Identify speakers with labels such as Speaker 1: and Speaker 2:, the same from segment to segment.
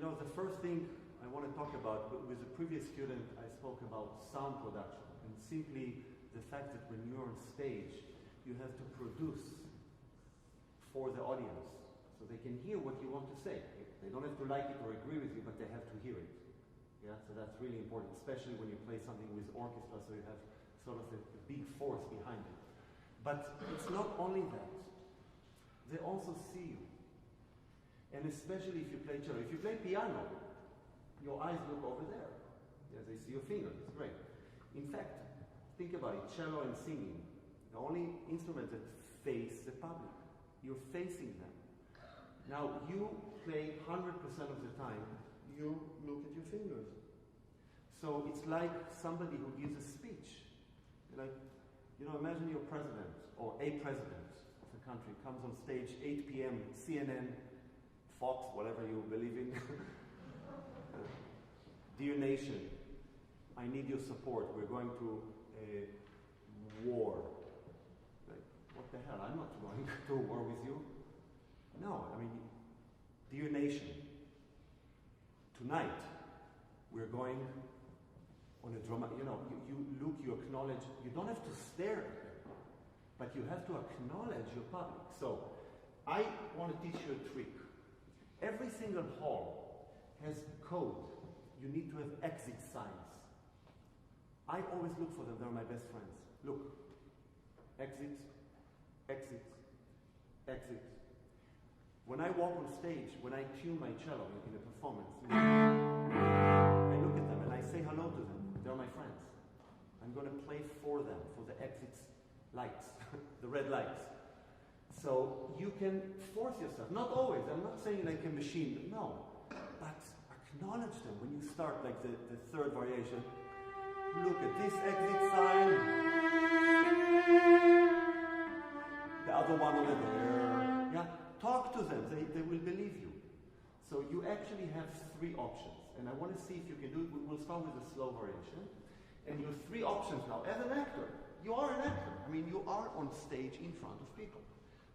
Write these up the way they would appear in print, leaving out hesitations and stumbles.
Speaker 1: know, the first thing I want to talk about, with the previous student, I spoke about sound production, and simply the fact that when you're on stage, you have to produce for the audience, so they can hear what you want to say. They don't have to like it or agree with you, but they have to hear it. Yeah, so that's really important, especially when you play something with orchestra, so you have sort of a big force behind it. But it's not only that. They also see you. And especially if you play cello. If you play piano, your eyes look over there. Yeah, they see your fingers. It's great. In fact, think about it. Cello and singing, the only instrument that face the public. You're facing them. Now, you play 100% of the time, you look at your fingers. So it's like somebody who gives a speech. Like, you know, imagine your president or a president of the country comes on stage, 8 p.m., CNN, Fox, whatever you believe in. Dear nation, I need your support. We're going to a war. Like, what the hell? I'm not going to a war with you. No, I mean, dear nation, tonight we're going on a drama. You know, you look, you acknowledge. You don't have to stare at them, but you have to acknowledge your public. So, I want to teach you a trick. Every single hall has code. You need to have exit signs. I always look for them. They're my best friends. Look. Exits, exits, exits. When I walk on stage, when I tune my cello in a performance, I look at them and I say hello to them. They're my friends. I'm going to play for them, for the exits lights, the red lights. So you can force yourself. Not always. I'm not saying like a machine. No. But acknowledge them when you start, like the third variation. Look at this exit sign. The other one over there. Yeah. Talk to them. They will believe you. So you actually have 3 options. And I want to see if you can do it. We'll start with a slow variation. And your 3 options now. As an actor, you are an actor. I mean, you are on stage in front of people.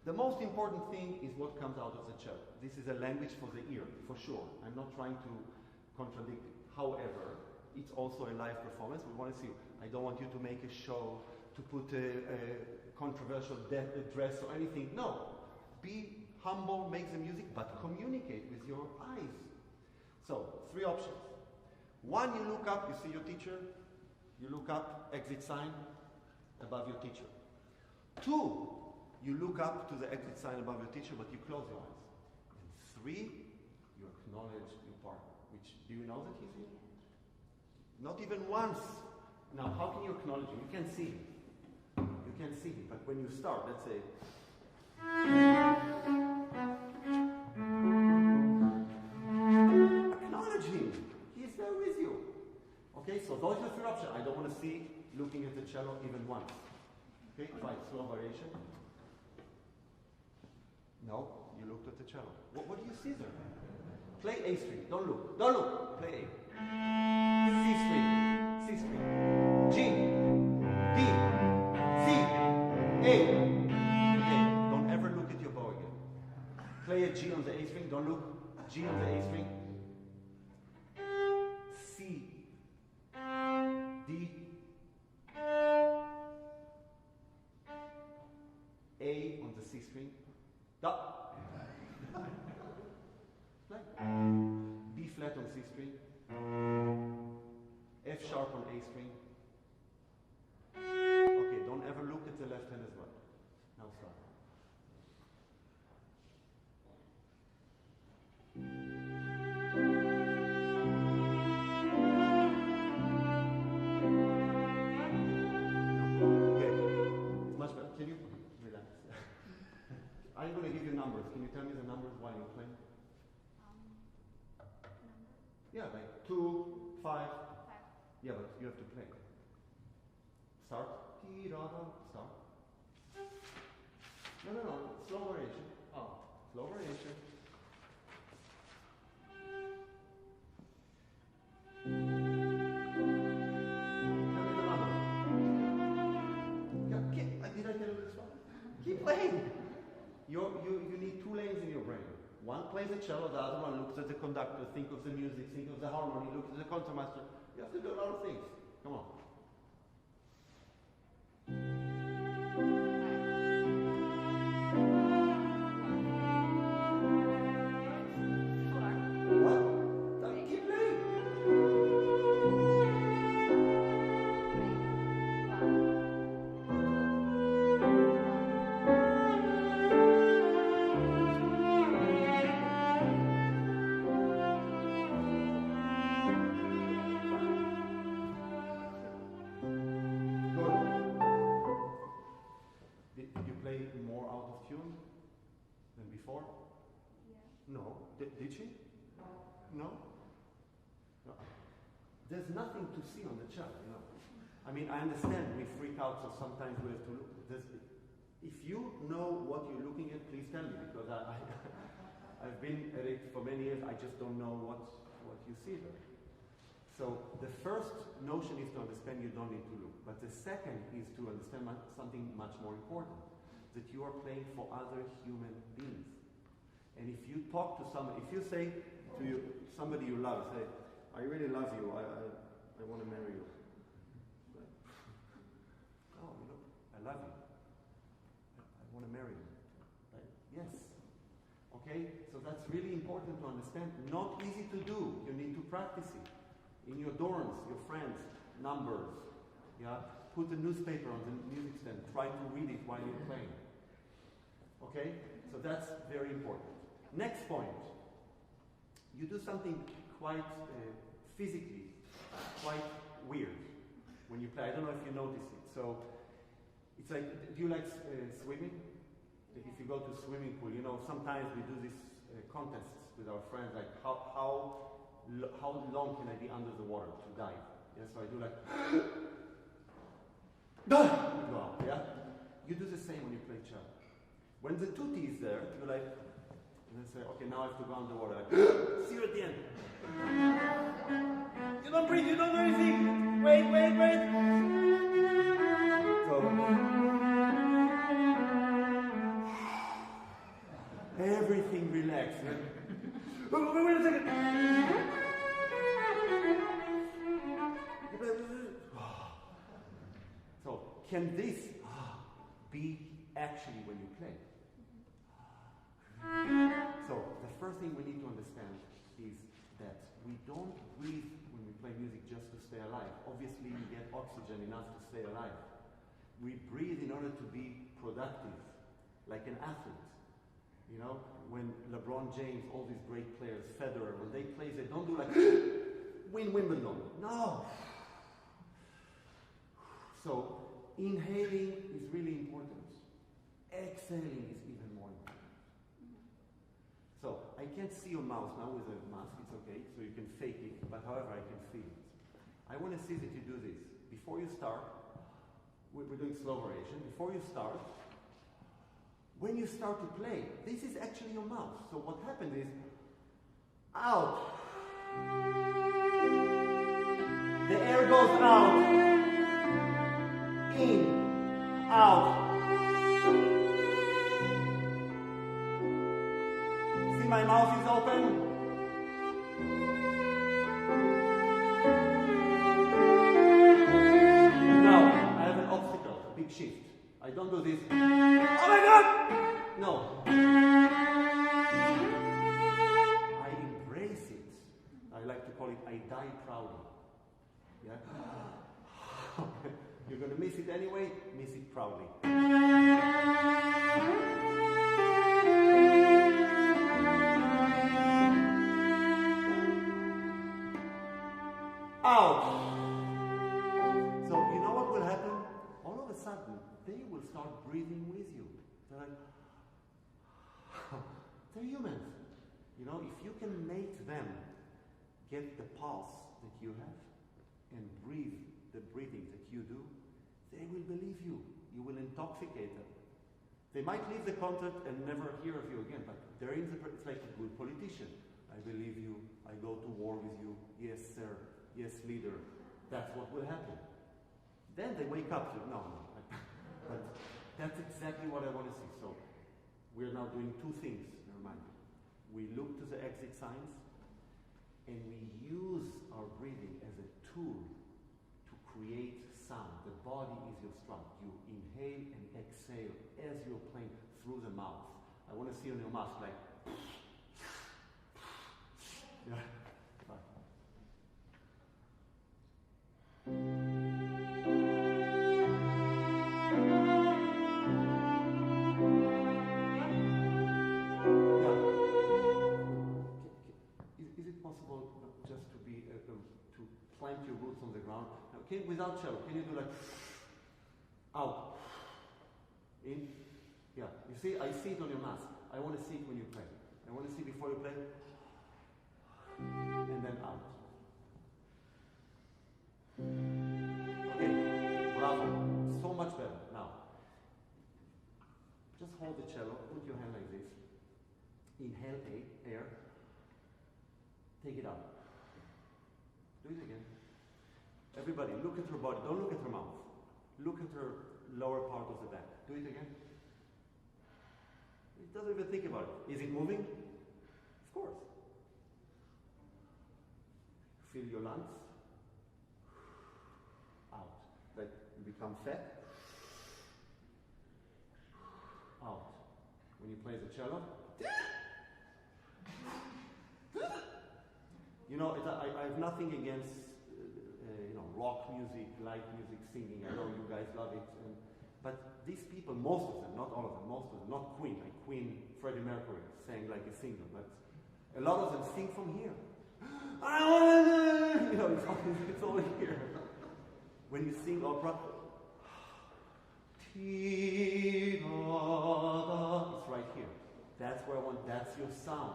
Speaker 1: The most important thing is what comes out of the cello. This is a language for the ear, for sure. I'm not trying to contradict it. However, it's also a live performance. We want to see you. I don't want you to make a show, to put a controversial dress or anything. No. Be humble, make the music, but communicate with your eyes. So, 3 options. 1, you look up, you see your teacher. You look up, exit sign, above your teacher. 2, you look up to the exit sign above your teacher, but you close your eyes. And 3, you acknowledge your partner, which, do you know that he's here? Not even once. Now, how can you acknowledge him? You can't see him. You can't see him, but when you start, let's say, acknowledge him. He's there with you. Okay, so those are the 3 options. I don't want to see looking at the cello even once. Okay, try slow variation. No, you looked at the cello. What do you see there? Play A string. Don't look. Don't look. Play A. C string. C string. G. D. C. A. Okay. Don't ever look at your bow again. Play a G on the A string. Don't look. G on the A string. C. D. A on the C string. Da. B flat on C string. F sharp on A string. Okay, don't ever look at the left hand as well. Now start. Okay, it's much better. Can you relax? I'm going to give you numbers. Can you tell me the numbers while you're playing? Yeah, like 2, 5. Yeah, but you have to play. Start. Start. No. Slow variation. Oh, slow variation. Tell me the number. Yeah, did I tell you this one? Keep playing. You need 2 lanes in your brain. One plays the cello, the other one looks at the conductor, think of the music, think of the harmony, looks at the concertmaster. You have to do a lot of things. Come on. Did she? No? No. There's nothing to see on the cello, you know. I mean, I understand we freak out, so sometimes we have to look. If you know what you're looking at, please tell me, because I've been at it for many years. I just don't know what you see there. So the first notion is to understand you don't need to look. But the second is to understand something much more important, that you are playing for other human beings. And if you talk to somebody, if you say to somebody you love, say, I really love you, I want to marry you. Like, oh, you know, I love you. I want to marry you. Like, yes. Okay? So that's really important to understand. Not easy to do. You need to practice it. In your dorms, your friends, numbers. Yeah? Put a newspaper on the music stand. Try to read it while you're playing. Okay? So that's very important. Next point, you do something quite physically, quite weird when you play. I don't know if you notice it. So it's like, do you like swimming? If you go to a swimming pool, you know, sometimes we do these contests with our friends, like how long can I be under the water to dive? Yeah, so I do like, dive! Go out, yeah? You do the same when you play cello. When the tutti is there, you're like, and then say, okay, now I have to go underwater. Like, see you at the end. You don't breathe, you don't do anything. Wait. So, everything relaxed. Wait a second. So, can this be actually when you play? So, the first thing we need to understand is that we don't breathe when we play music just to stay alive. Obviously, we get oxygen enough to stay alive. We breathe in order to be productive, like an athlete. You know, when LeBron James, all these great players, Federer, when they play, they don't do like, win Wimbledon. No! So, inhaling is really important. Exhaling is even more important. So, I can't see your mouth now with a mask, it's okay, so you can fake it, but however, I can feel it. I want to see that you do this. Before you start, we're doing slow variation. Before you start, when you start to play, this is actually your mouth. So what happens is, out. The air goes out. In. Out. See, my mouth is open. Now, I have an obstacle, a big shift. I don't do this. Oh my God! No. I embrace it. I like to call it, I die proudly. Yeah? You're going to miss it anyway, miss it proudly. Out. So you know what will happen? All of a sudden, they will start breathing with you. They're like, they're humans. You know, if you can make them get the pulse that you have and breathe the breathing that you do, they will believe you. You will intoxicate them. They might leave the concert and never hear of you again, but they're in the, it's like a good politician. I believe you. I go to war with you. Yes, sir. Yes, leader. That's what will happen. Then they wake up to, no. But that's exactly what I want to see. So we're now doing two things, never mind. We look to the exit signs, and we use our breathing as a tool to create sound. The body is your strut. You inhale and exhale as you're playing through the mouth. I want to see on your mask like, yeah. Is it possible just to be to plant your roots on the ground? Now, without cello, can you do like out, in? Yeah. You see, I see it on your mask. I want to see it when you play. I want to see before you play, and then out. Okay, bravo. So much better. Now, just hold the cello, put your hand like this. Inhale air. Take it out. Do it again. Everybody, look at her body. Don't look at her mouth. Look at her lower part of the back. Do it again. It doesn't even think about it. Is it moving? Of course. Fill your lungs. Out. Like you become fat. Out. When you play the cello. You know, I have nothing against rock music, light music, singing. I know you guys love it. But these people, most of them, not all of them, most of them, not Queen. Like Queen, Freddie Mercury sang like a singer, but a lot of them sing from here. I wanna, it's all here. When you sing opera, it's right here. That's where I want. That's your sound.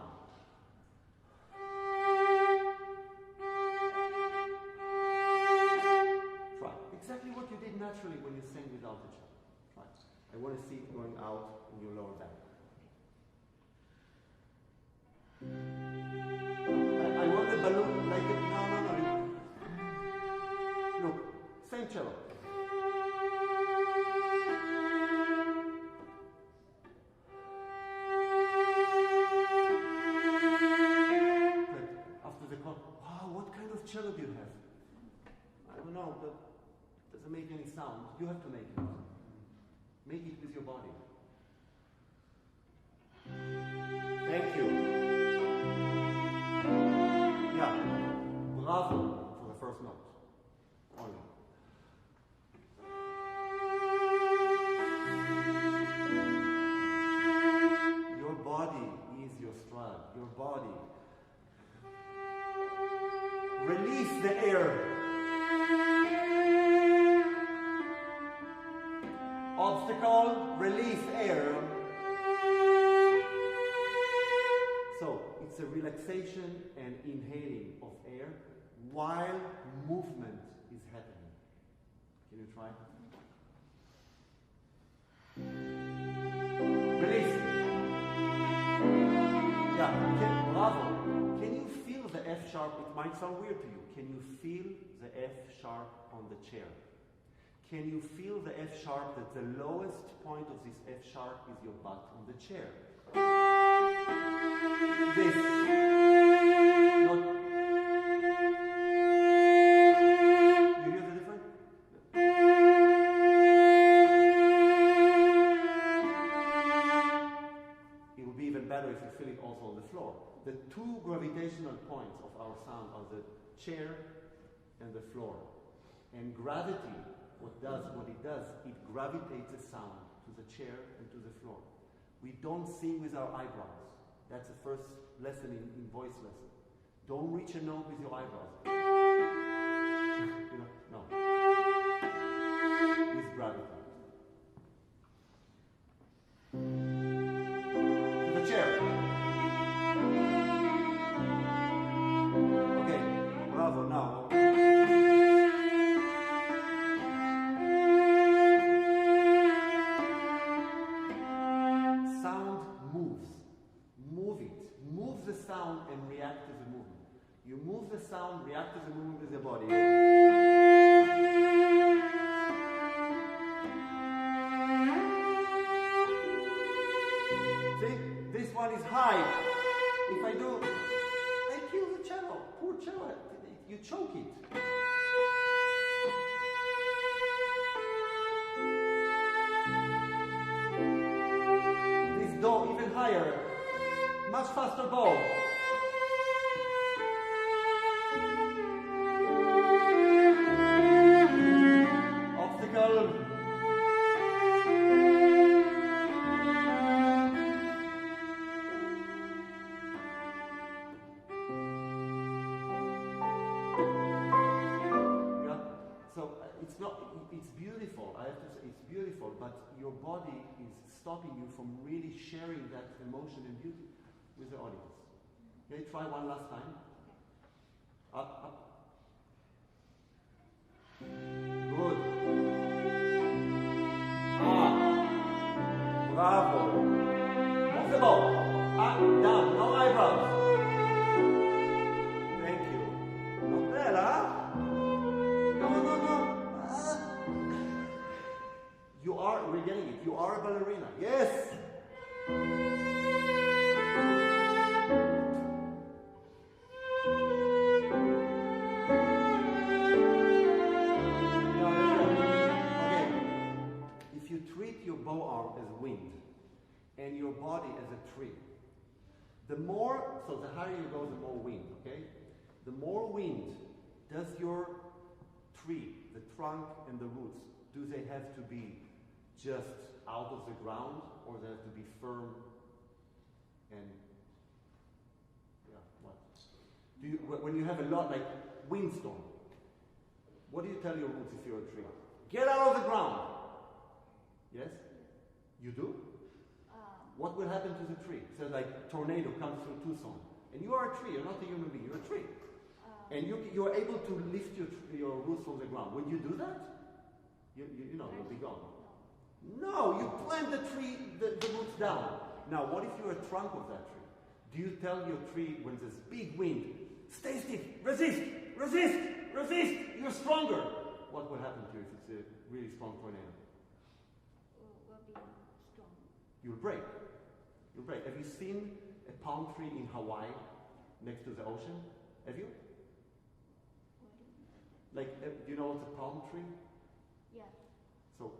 Speaker 1: Try exactly what you did naturally when you sang without the cello. Try. I want to see it going out in your lower back. I want the balloon like it. No. Look, same cello. After the call, wow, what kind of cello do you have? I don't know, but it doesn't make any sound. You have to make it. Make it with your body. Thank you. Yeah, bravo for the first note. Only. Your body is your stride. Your body. Release the air. Obstacle, release air. So, it's a relaxation and inhaling of air while movement is happening. Can you try? Release. Yeah, bravo. Can you feel the F sharp? It might sound weird to you. Can you feel the F sharp on the chair? Can you feel the F sharp, that the lowest point of this F sharp is your butt on the chair? This. Not. You hear the difference? It would be even better if you feel it also on the floor. The two gravitational points of our sound are the chair and the floor. And gravity, what it does, it gravitates the sound to the chair and to the floor. We don't sing with our eyebrows. That's the first lesson in voice lesson. Don't reach a note with your eyebrows. No. With gravity. To the chair. Okay, bravo, now. Sound and react to the movement. You move the sound, react to the movement with your body. See? This one is high. you choke it. This do even higher, much faster bow. Obstacle. It's beautiful, I have to say, it's beautiful, but your body is stopping you from really sharing that emotion and beauty with the audience. Okay, try one last time. Up, up. Good. Bravo. Move the bow. Up, down, no eyebrows. Thank you. Not bad, huh? We're getting it. You are a ballerina. Yes! Okay. If you treat your bow arm as wind and your body as a tree, the higher you go, the more wind, okay? The more wind, does your tree, the trunk and the roots, do they have to be just out of the ground, or they have to be firm and, what? When you have a lot, like windstorm, what do you tell your roots if you're a tree? Get out of the ground! Yes? You do? What will happen to the tree? So like tornado comes through Tucson, and you are a tree, you're not a human being, you're a tree. And you're able to lift your roots from the ground. When you do that, you'll be gone. No, you plant the tree, the roots down. Now, what if you're a trunk of that tree? Do you tell your tree when there's big wind, stay stiff, resist, resist, resist, you're stronger? What will happen to you if it's a really strong tornado?
Speaker 2: Will be strong.
Speaker 1: You'll break. You'll break. Have you seen a palm tree in Hawaii next to the ocean? Have you? Like, do you know what's a palm tree?
Speaker 2: Yeah.
Speaker 1: So,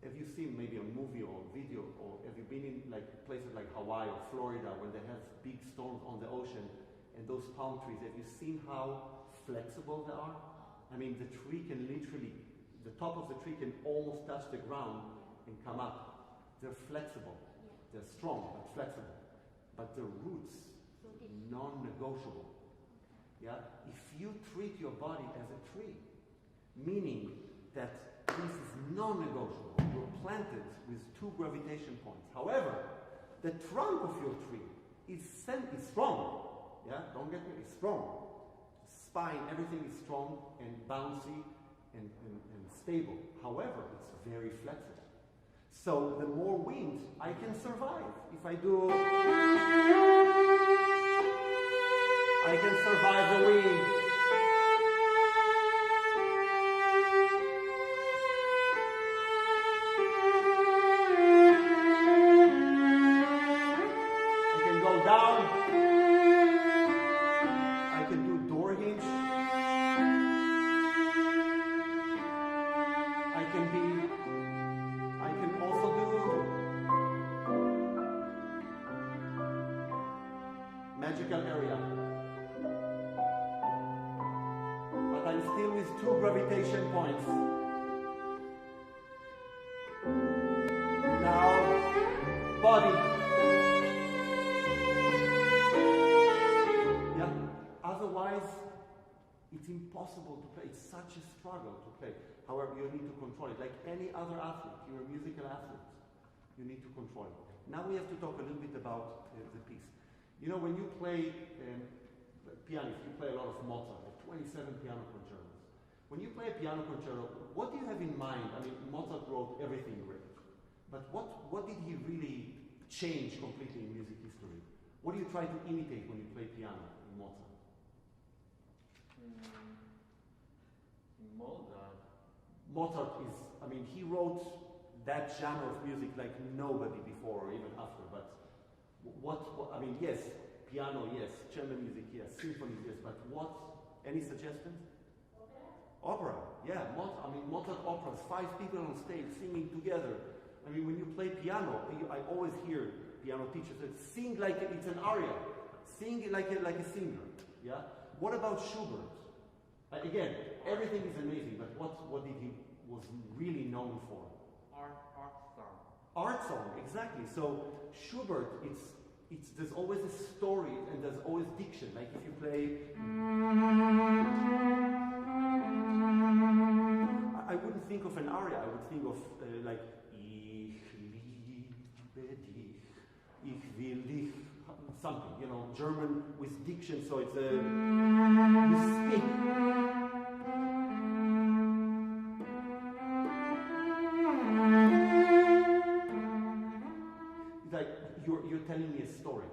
Speaker 1: have you seen maybe a movie or video, or have you been in like places like Hawaii or Florida when they have big storms on the ocean, and those palm trees, have you seen how flexible they are? I mean, the tree can literally, the top of the tree can almost touch the ground and come up. They're flexible. They're strong but flexible. But the roots, non-negotiable. Yeah? If you treat your body as a tree, meaning that this is non-negotiable, you're planted with 2 gravitation points. However, the trunk of your tree is strong. Yeah? Don't get me, it's strong. Spine, everything is strong and bouncy and stable. However, it's very flexible. So the more wind, I can survive. If I do, I can survive the wind. I can go down. I can do door hinge. I can also do magical area. But I'm still with 2 gravitation points. Now, body. Yeah? Otherwise, it's impossible to play. It's such a struggle to play. However, you need to control it. Like any other athlete, you're a musical athlete. You need to control it. Now we have to talk a little bit about the piece. You know, when you play piano, if you play a lot of Mozart, like 27 piano concertos. When you play a piano concerto, what do you have in mind? I mean, Mozart wrote everything great. But what did he really change completely in music history? What do you try to imitate when you play piano in Mozart? Mozart is, I mean, he wrote that genre of music like nobody before or even after, but I mean, yes, piano, yes, chamber music, yes, symphonies, yes, but what Any suggestions? Opera, yeah. Mozart operas, 5 people on stage singing together. I mean, when you play piano, I always hear piano teachers say, sing like it's an aria. Sing like a singer, yeah? What about Schubert? Again, everything is amazing, but what did he was really known for?
Speaker 3: Art song.
Speaker 1: Art song, exactly. So Schubert, there's always a story and there's always diction. Like if you play, I wouldn't think of an aria. I would think of like Ich liebe dich, ich will dich, something, you know, German with diction. So it's you speak. You're telling me a story,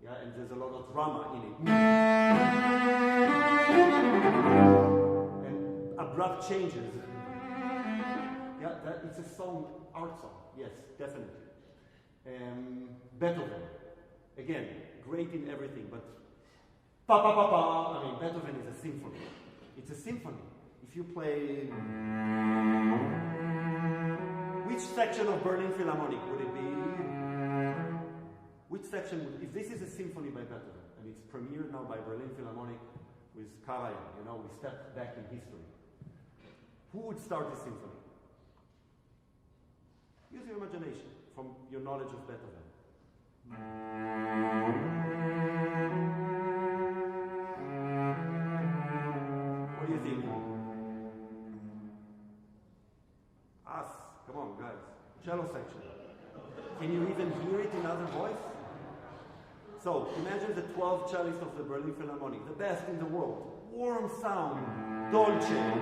Speaker 1: yeah, and there's a lot of drama in it, and abrupt changes. Yeah, it's a song, art song. Yes, definitely. Beethoven, again, great in everything, but pa pa pa pa. I mean, Beethoven is a symphony. It's a symphony. If you play, which section of Berlin Philharmonic would it be? Which section, if this is a symphony by Beethoven, and it's premiered now by Berlin Philharmonic with Karajan, you know, we step back in history. Who would start this symphony? Use your imagination from your knowledge of Beethoven. What do you think? Us, come on guys. Cello section. Can you even hear it in other voice? So, imagine the 12 cellists of the Berlin Philharmonic, the best in the world. Warm sound, dolce.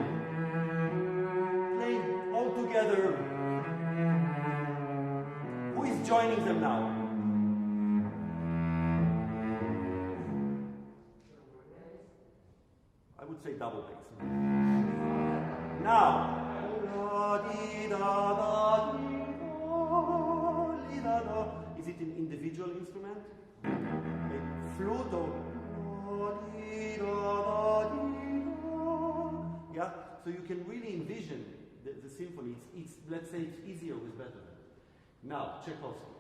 Speaker 1: Playing all together. Who is joining them now? I would say double bass. Now. Is it an individual instrument? Like flute or yeah? So you can really envision the symphony. It's let's say it's easier with Beethoven. Now, Tchaikovsky.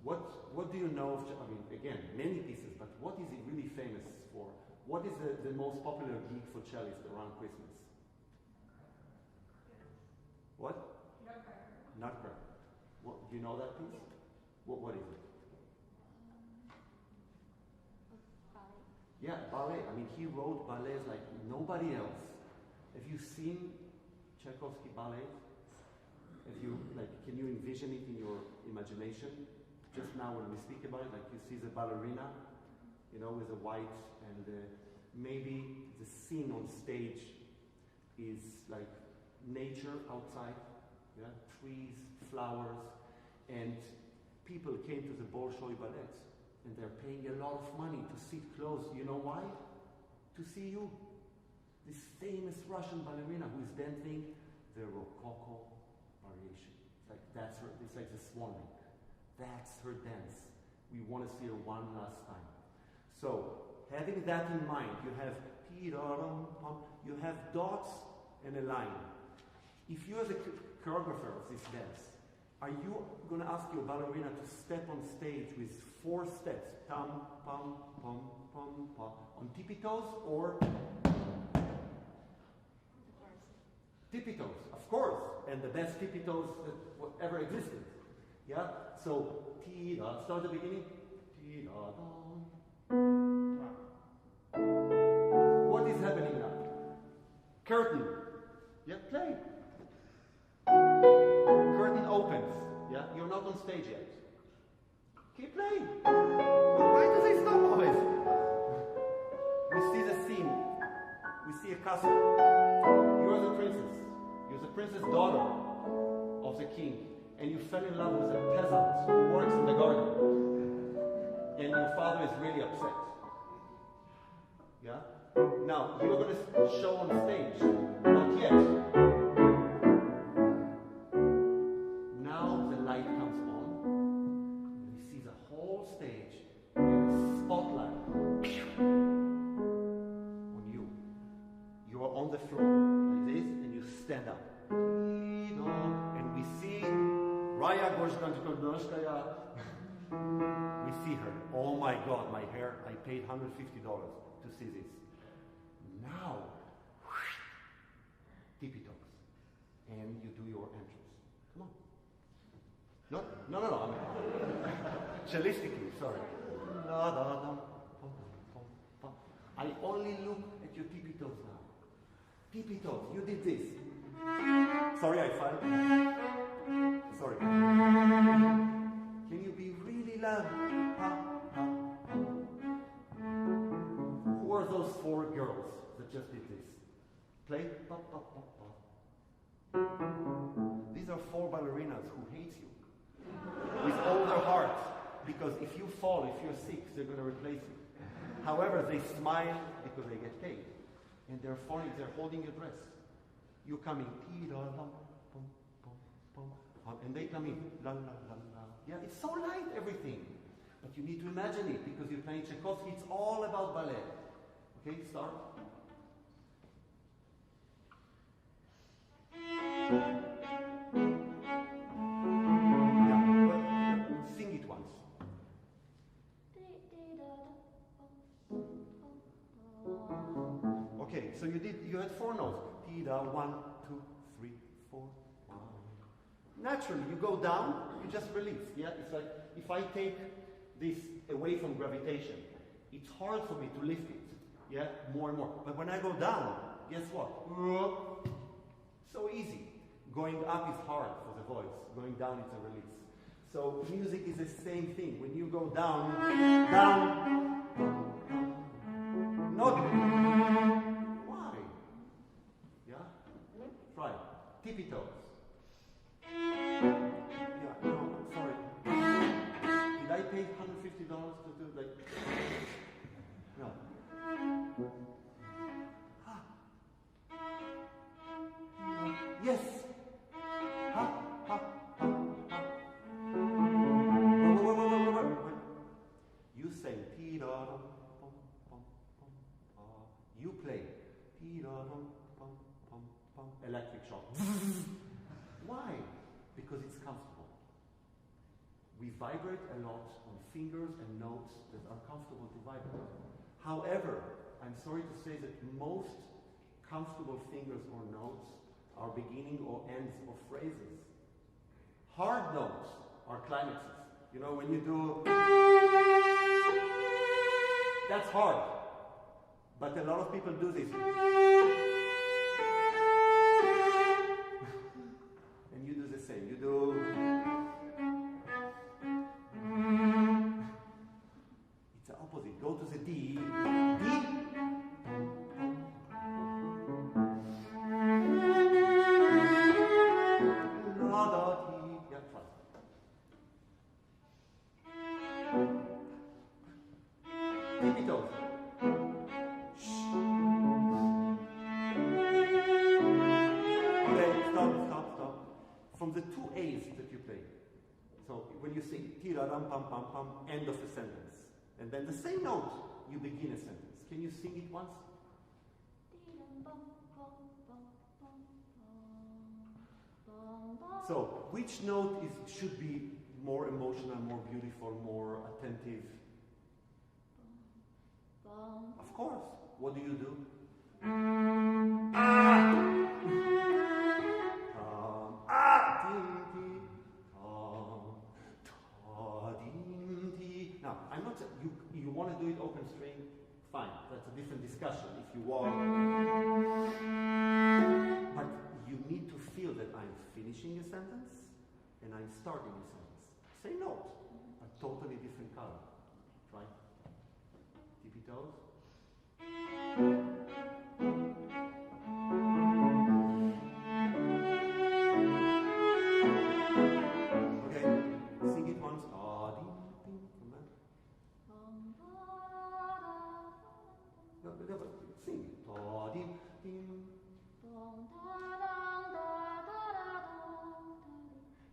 Speaker 1: What do you know of? I mean, again, many pieces, but what is he really famous for? What is the most popular gig for cellists around Christmas? What? Nutcracker. What, do you know that piece? What is it?
Speaker 2: Ballet.
Speaker 1: Yeah, ballet. I mean, he wrote ballets like nobody else. Have you seen Tchaikovsky ballet? Have you can you envision it in your imagination? Just now when we speak about it, like you see the ballerina, you know, with the white, and maybe the scene on stage is like nature outside, yeah, trees, flowers, and people came to the Bolshoi Ballet, and they're paying a lot of money to sit close. You know why? To see you. This famous Russian ballerina who is dancing the Rococo variation. It's like that's her. It's like the swan lake. That's her dance. We want to see her one last time. So, having that in mind, you have dots and a line. If you are the choreographer of this dance, are you going to ask your ballerina to step on stage with 4 steps, tam, pam, pam, pam, pam, on tippy toes or tippy toes? Of course, and the best tippy toes that ever existed. Yeah. So ti-da, start at the beginning. Ti-da-da. What is happening now? Curtain. Yeah, play. Curtain opens. Yeah, you're not on stage yet. Keep playing. Why do they stop always? We see the scene. We see a castle. You are the princess. You're the princess daughter of the king. And you fell in love with a peasant who works in the garden. And your father is really upset. Yeah? Now, you're going to show on stage. Not yet. Now the light comes on. And you see the whole stage in a spotlight. the floor like this, and you stand up. And we see Raya Gorshkanchkodnoshkaya. We see her. Oh my God, my hair. I paid $150 to see this. Now, tippy toes, and you do your entrance. Come on. No. Cellistically, sorry. I only look at your tippy toes now. Tippy toes, you did this. Sorry, I fell. Sorry. Can you be really loud? Who are those 4 girls that just did this? Play. These are 4 ballerinas who hate you with all their heart, because if you fall, if you're sick, they're going to replace you. However, they smile because they get paid, and they're falling, they're holding your dress. You come in, and they come in, la la la la. Yeah, it's so light, everything, but you need to imagine it because you're playing Tchaikovsky. It's all about ballet. Okay, start. Sing it once. Okay, so you had 4 notes. Tida, 1, 2, 3, 4, 1. Naturally, you go down, you just release. Yeah, it's like if I take this away from gravitation, it's hard for me to lift it. Yeah, more and more. But when I go down, guess what? So easy. Going up is hard for the voice. Going down is a release. So music is the same thing. When you go down, not why? Yeah? Try. Tippy toes. Yeah, no, sorry. Did I pay $150 to do like? No. Yes. You say you play electric shock. Why? Because it's comfortable. We vibrate a lot on fingers and notes that are comfortable to vibrate. However, I'm sorry to say that most comfortable fingers or notes are beginning or ends of phrases. Hard notes are climaxes. You know, when you do, that's hard. But a lot of people do this. And you do the same. You do. It's the opposite. Go to the D. D. From the 2 A's that you play. So when you sing tira-ram pam pam pam, end of a sentence. And then the same note, you begin a sentence. Can you sing it once? So which note should be more emotional, more beautiful, more attentive? Of course. What do you do? Now, I'm not saying you want to do it open string, fine. That's a different discussion. If you want, but you need to feel that I'm finishing a sentence and I'm starting a sentence. Same note, a totally different color. Try. Tippy toes.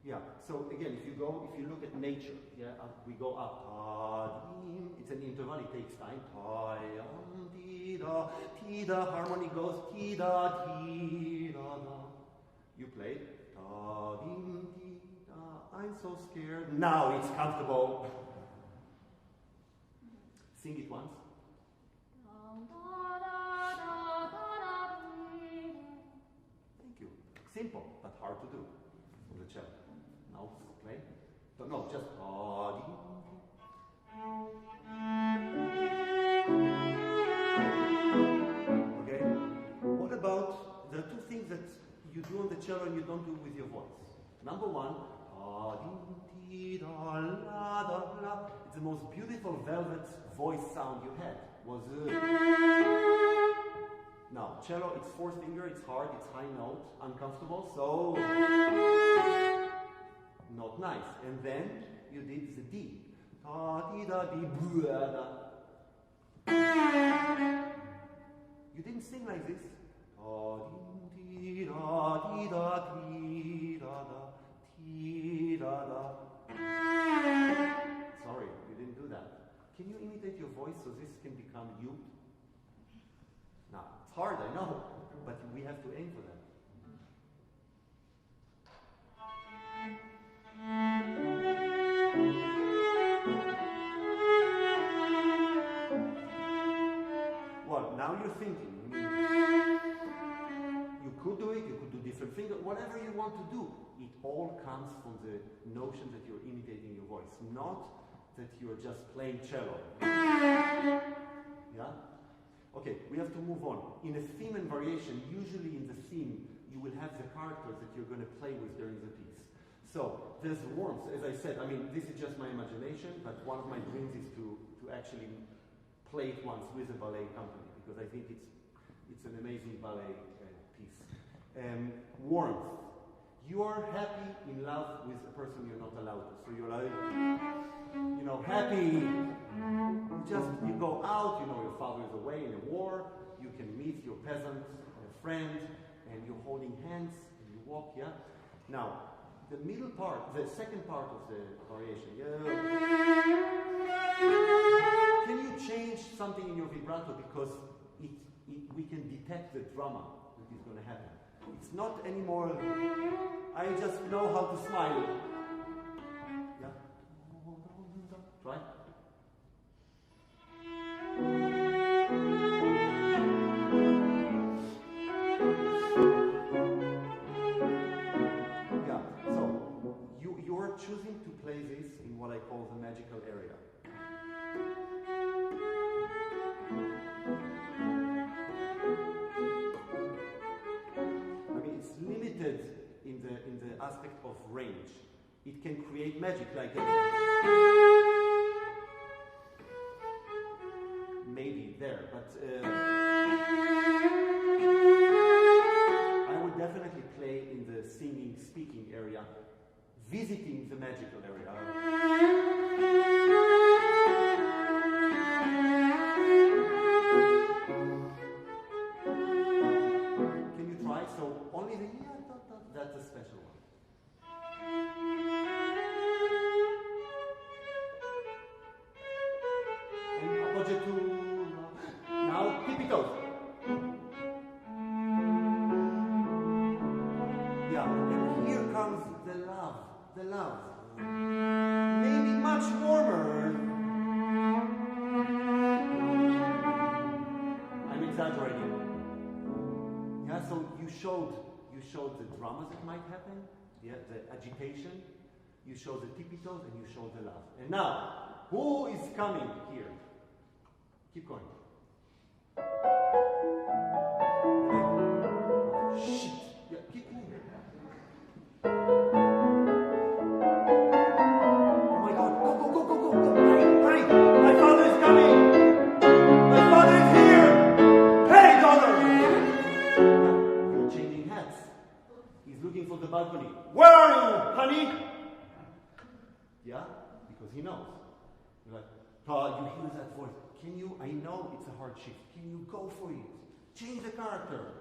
Speaker 1: Yeah, so again, if you look at nature, yeah, we go up, it's an interval, it takes time, ti-da, harmony goes, ti-da, ti-da-da. You play, ta-dim, ti-da, I'm so scared. Now it's comfortable. Sing it once. Thank you. Simple, but hard to do on the cello. Now play. No, just okay. What about the two things that you do on the cello and you don't do with your voice? Number one, it's the most beautiful velvet voice sound you had. Was now cello, it's fourth finger, it's hard, it's high note, uncomfortable, so not nice. And then you did the D. You didn't sing like this. Sorry, you didn't do that. Can you imitate your voice so this can become you? Now, it's hard, I know, but we have to aim for that. Well, now you're thinking. You could do it, you could do different things, whatever you want to do. It all comes from the notion that you're imitating your voice, not that you're just playing cello. Yeah? Okay, we have to move on. In a theme and variation, usually in the theme, you will have the characters that you're going to play with during the piece. So, there's warmth, as I said. I mean, this is just my imagination, but one of my dreams is to actually play it once with a ballet company, because I think it's an amazing ballet piece. Warmth. You are happy in love with a person you're not allowed to. So you're like, happy. You go out, your father is away in a war, you can meet your peasant friend, and you're holding hands, and you walk, yeah? Now, the middle part, the second part of the variation, can you change something in your vibrato because we can detect the drama that is going to happen? It's not anymore, I just know how to smile. Yeah? Try. Yeah, so you're choosing to play this in what I call the magical area. In the aspect of range. It can create magic like maybe there, but I would definitely play in the singing, speaking area, visiting the magical area. Can you try? So only the that's a special one. And apogee to now tippy toes. Yeah, and here comes the love. Maybe much warmer. I'm exaggerating. Yeah, so you showed the dramas that might happen, the agitation, you show the tippy toes, and you show the love. And now, who is coming here? Keep going. Shit! Yeah, keep moving. Oh my God, go! Hurry! My father is coming! My father is here! Hey, daughter! You're changing hats. He's looking for the balcony. Where are you, honey? Yeah, because he knows. You're like, you hear that voice. Can you, I know it's a hard shift. Can you go for it? Change the character.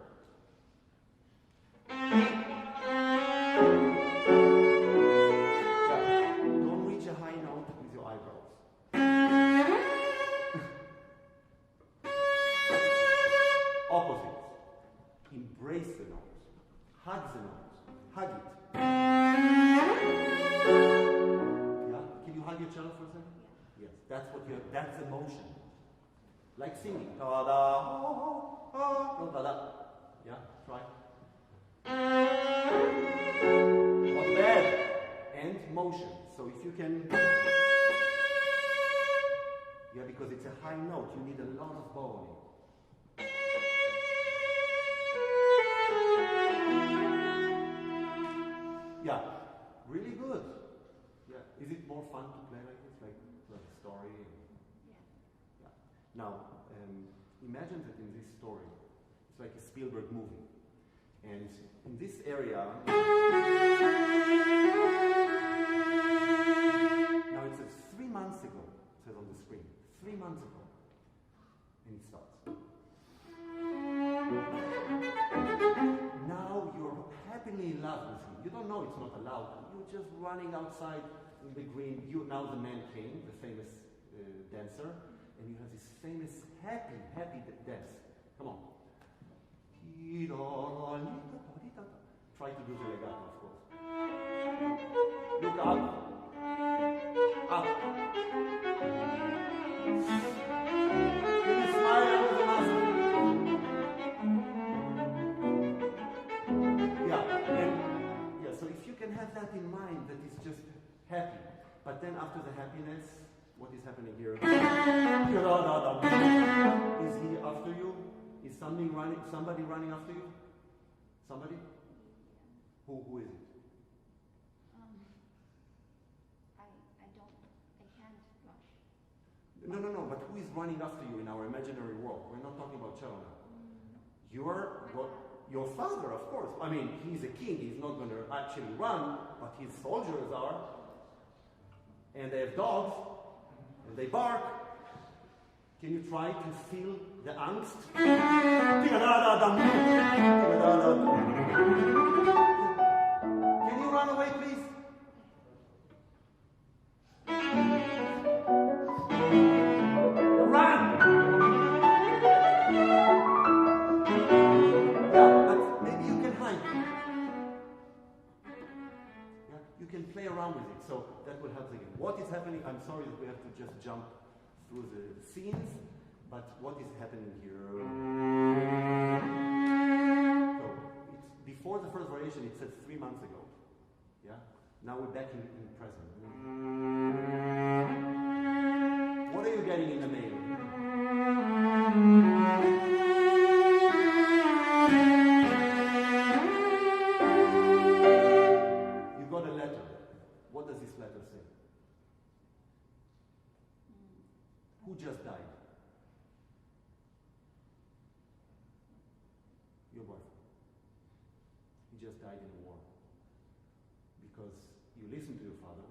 Speaker 1: Embrace the note. Hug the note. Hug it. Yeah? Can you hug your cello for a second? Yes. That's what you have. That's emotion. Like singing. Ta-da, no, ta-da. Yeah? Try. Not bad. And motion. So if you can... Yeah, because it's a high note. You need a lot of bowing. Yeah, really good. Yeah, is it more fun to play like this, like a story? Yeah. Now, imagine that in this story, it's like a Spielberg movie, and in this area, now it says 3 months ago. It says on the screen, 3 months ago, and it starts. Now you're happily in love with him. You don't know it's not allowed. You're just running outside in the green. Now the man came, the famous dancer, and you have this famous happy dance. Come on. Try to do the legato, of course. Look up. Up. Can you smile with the master? So if you can have that in mind, that is just happy. But then after the happiness, what is happening here? Is he after you? Is somebody running after you? Somebody? Who is it?
Speaker 2: I can't rush.
Speaker 1: No, but who is running after you in our imaginary world? We're not talking about cello now. Your father, of course. I mean, he's a king. He's not going to actually run, but his soldiers are. And they have dogs, and they bark. Can you try to feel the angst? Can you run away, please? Run! You can play around with it, so that will help again. What is happening? I'm sorry that we have to just jump through the scenes, but what is happening here? So, it's before the first variation, it said 3 months ago. Yeah? Now we're back in present. What are you getting in the mail? What does this letter say? Who just died? Your boyfriend. He just died in a war. Because you listened to your father,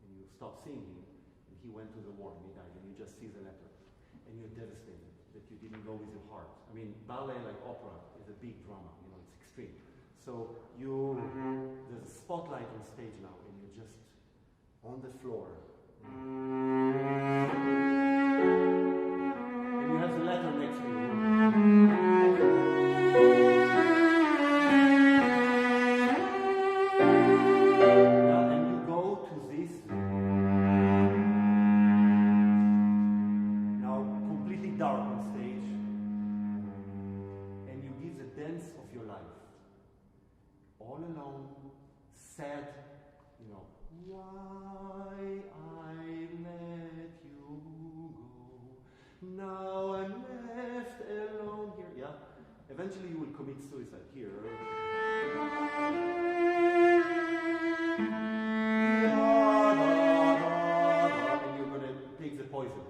Speaker 1: and you stopped seeing him, and he went to the war, and he died, and you just see the letter. And you're devastated that you didn't go with your heart. I mean, ballet, like opera, is a big drama, it's extreme. So there's a spotlight on stage now, and you're just on the floor. And you have the letter next to you. Yeah, and you go to this, now completely dark on stage, and you give the dance of your life. All alone, sad, why I let you go. Now I'm left alone here. Yeah? Eventually you will commit suicide here. And you're going to take the poison.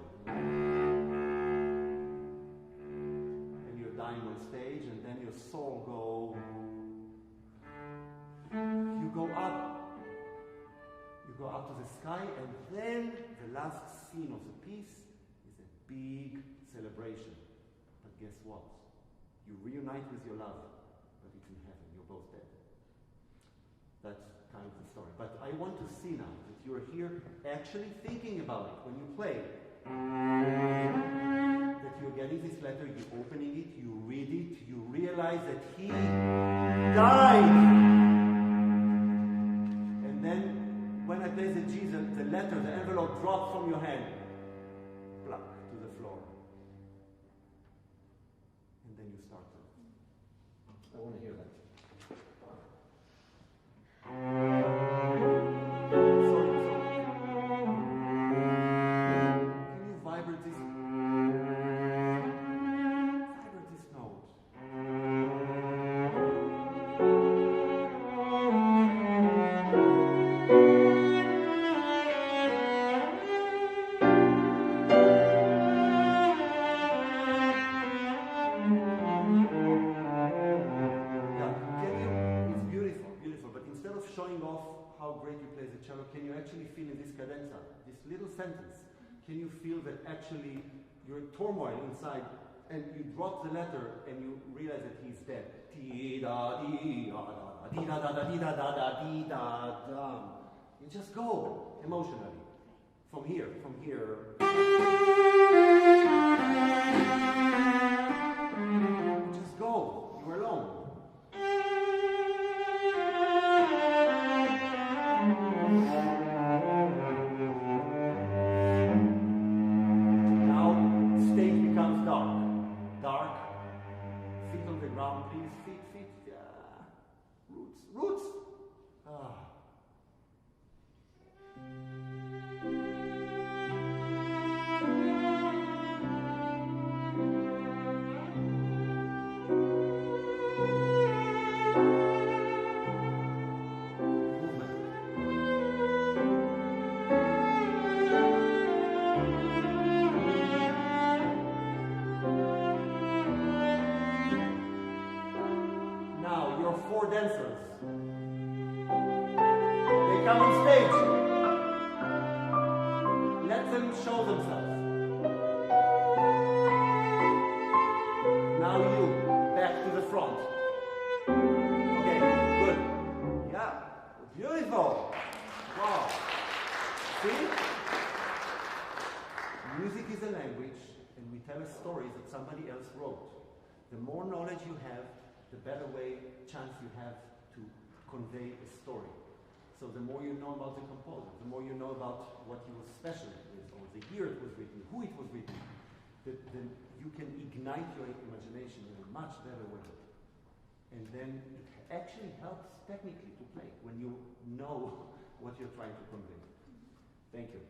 Speaker 1: And you're dying on stage, and then your soul you go up. You go up to the sky, and then the last scene of the piece is a big celebration. But guess what? You reunite with your love, but it's in heaven. You're both dead. That's kind of the story. But I want to see now that you're here actually thinking about it when you play. That you're getting this letter, you're opening it, you read it, you realize that he died. And then, when I play the G, the letter, the envelope drops from your hand, pluck to the floor. And then you start it. I want to hear that. Sorry. Can you vibrate this note? Showing off how great you play the cello, can you actually feel in this cadenza, this little sentence, can you feel that actually you're in turmoil inside and you drop the letter and you realize that he's dead. You just go emotionally from here. Just go, you're alone. Please, feet, roots. Four dancers. They come on stage. Let them show themselves. Now you, back to the front. Okay, good. Yeah, beautiful. Wow. See? Music is a language, and we tell stories that somebody else wrote. The more knowledge you have, the better chance you have to convey a story. So the more you know about the composer, the more you know about what he was special with, or the year it was written, who it was written, then you can ignite your imagination in a much better way. And then it actually helps technically to play when you know what you're trying to convey. Thank you.